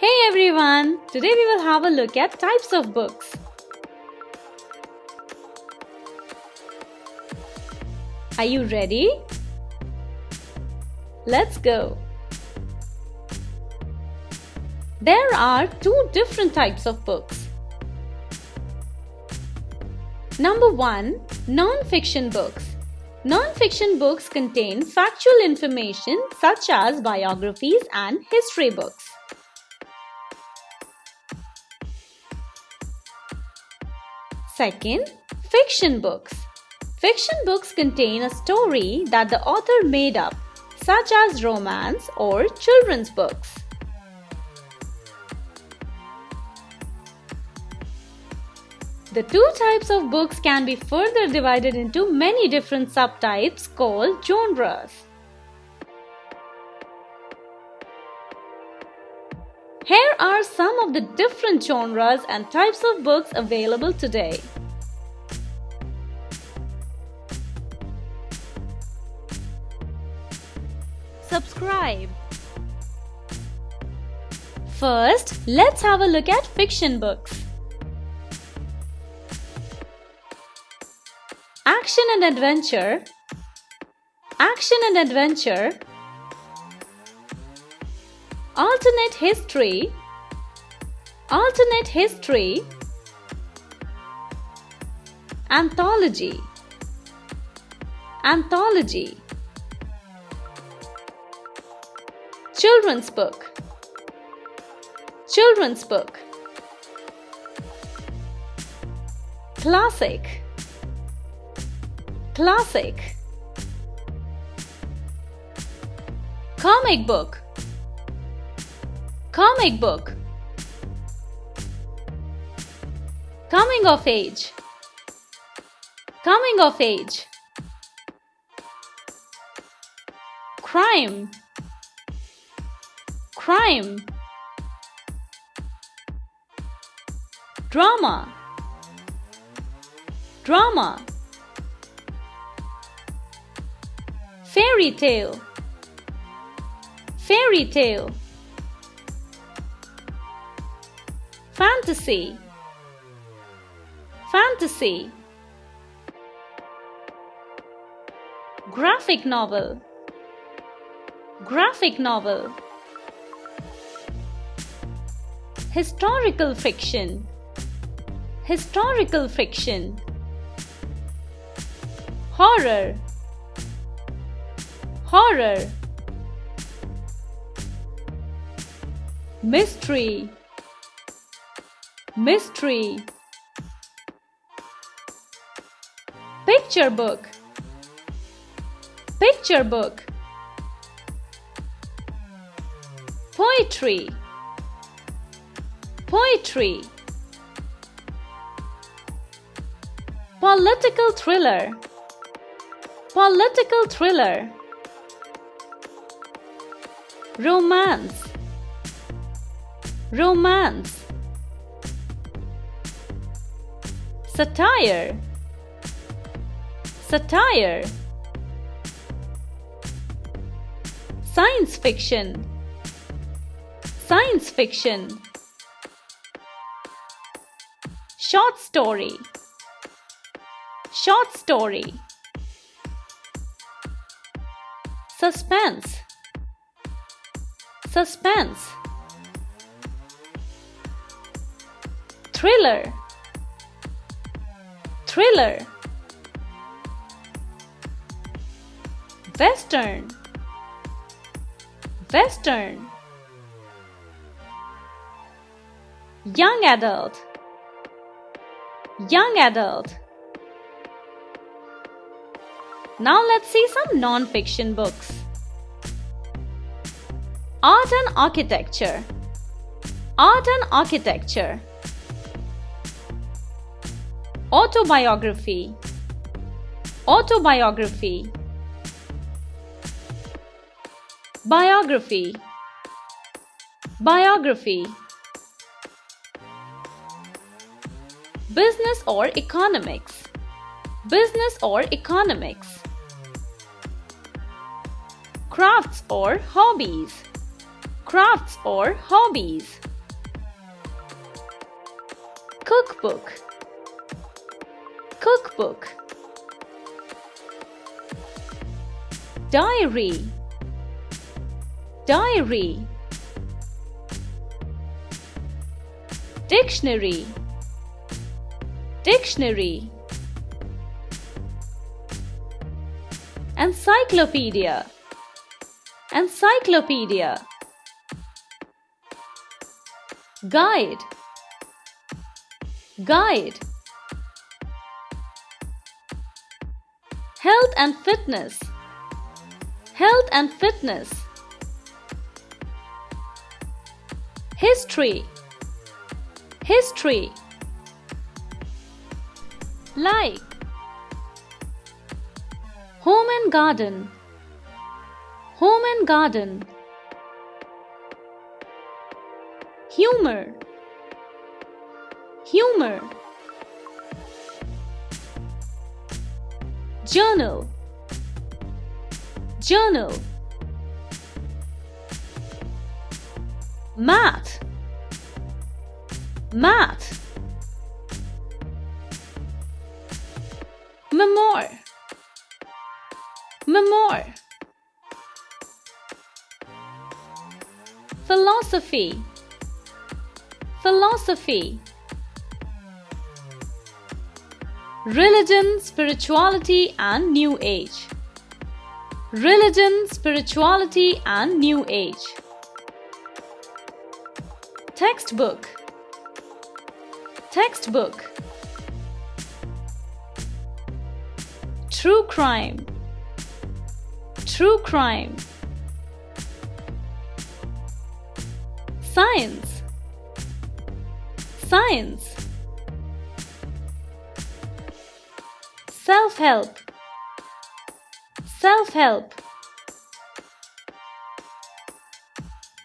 Hey everyone! Today we will have a look at types of books. Are you ready? Let's go! There are two different types of books. Number 1. Non-fiction books. Non-fiction books contain factual information such as biographies and history books. Second, fiction books. Fiction books contain a story that the author made up, such as romance or children's books. The two types of books can be further divided into many different subtypes called genres. Here are some of the different genres and types of books available today. Subscribe. First, let's have a look at fiction books. Action and adventure. Action and adventure. Alternate history. Alternate history. Anthology. Anthology. Children's book. Children's book. Classic. Classic. Comic book. Comic book. Coming of age. Coming of age. Crime. Crime. Drama. Drama. Fairy tale. Fairy tale. Fantasy. Fantasy. Graphic novel. Graphic novel. Historical fiction. Historical fiction. Horror. Horror. Mystery. Mystery. Picture book. Picture book. Poetry. Poetry. Political thriller. Political thriller. Romance. Romance. Satire. Satire. Science fiction. Science fiction. Short story. Short story. Suspense. Suspense. Thriller. Thriller. Western. Western. Young adult. Young adult. Now let's see some non-fiction books. Art and architecture. Art and architecture. Autobiography. Autobiography. Biography. Biography. Business or economics. Business or economics. Crafts or hobbies. Crafts or hobbies. cookbook, cookbook. Diary, diary. Dictionary, dictionary. Encyclopedia, encyclopedia. Guide, guide. Health and fitness, health and fitness. History, history. Like. Home and garden, home and garden. Humor, humor. Journal, journal. Math, math. Memoir, memoir. Philosophy, philosophy. Religion, spirituality and New Age, religion, spirituality and New Age. Textbook, textbook. True crime, true crime. Science, science. Self-help, self-help.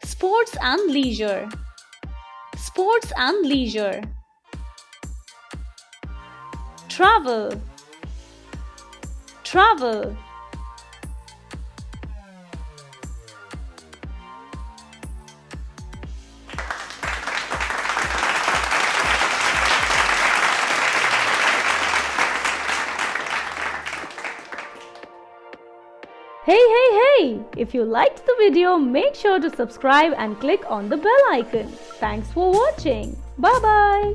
Sports and leisure, sports and leisure. Travel, travel. Hey! If you liked the video, make sure to subscribe and click on the bell icon. Thanks for watching. Bye-bye.